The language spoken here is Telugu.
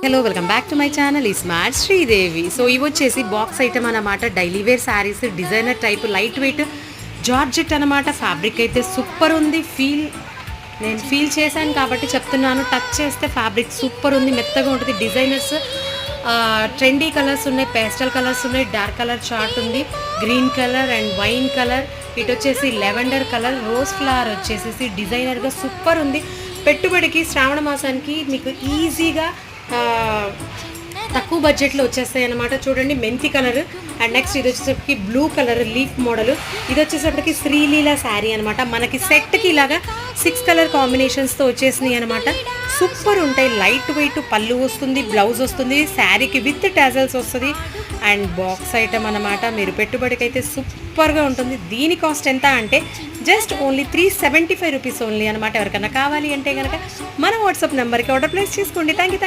Hello welcome back to my channel smart Sridevi. So ఇవి వచ్చేసి బాక్స్ ఐటమ్ అనమాట. Daily wear saris, designer type, light weight georgette అనమాట. ఫ్యాబ్రిక్ అయితే సూపర్ ఉంది. నేను ఫీల్ చేశాను కాబట్టి చెప్తున్నాను. టచ్ చేస్తే ఫ్యాబ్రిక్ సూపర్ ఉంది, మెత్తగా ఉంటుంది. డిజైనర్స్ ట్రెండీ కలర్స్ ఉన్నాయి, పేస్టల్ కలర్స్ ఉన్నాయి, డార్క్ కలర్ చార్ట్ ఉంది, green colour and wine colour, ఇటు వచ్చేసి లెవెండర్ కలర్, రోజ్ ఫ్లవర్ వచ్చేసి డిజైనర్గా సూపర్ ఉంది. పెట్టుబడికి శ్రావణ మాసానికి మీకు ఈజీగా తక్కువ బడ్జెట్లో వచ్చేస్తాయి అన్నమాట. చూడండి, మెంతి కలర్ అండ్ నెక్స్ట్ ఇది వచ్చేసరికి బ్లూ కలర్ లీఫ్ మోడల్. ఇది వచ్చేసరికి శ్రీలీల శారీ అనమాట. మనకి సెట్కి ఇలాగా 6 కలర్ కాంబినేషన్స్తో వచ్చేసినాయి అనమాట. సూపర్ ఉంటాయి. లైట్ వెయిట్ పళ్ళు వస్తుంది, బ్లౌజ్ వస్తుంది, శారీకి విత్ టాజల్స్ వస్తుంది అండ్ బాక్స్ ఐటమ్ అనమాట. మీరు పెట్టుబడికి అయితే సూపర్గా ఉంటుంది. దీని కాస్ట్ ఎంత అంటే జస్ట్ ఓన్లీ 375 రూపీస్ ఓన్లీ అనమాట. ఎవరికైనా కావాలి అంటే కనుక మన వాట్సాప్ నెంబర్కి ఆర్డర్ ప్లేస్ చేసుకోండి. Thank you.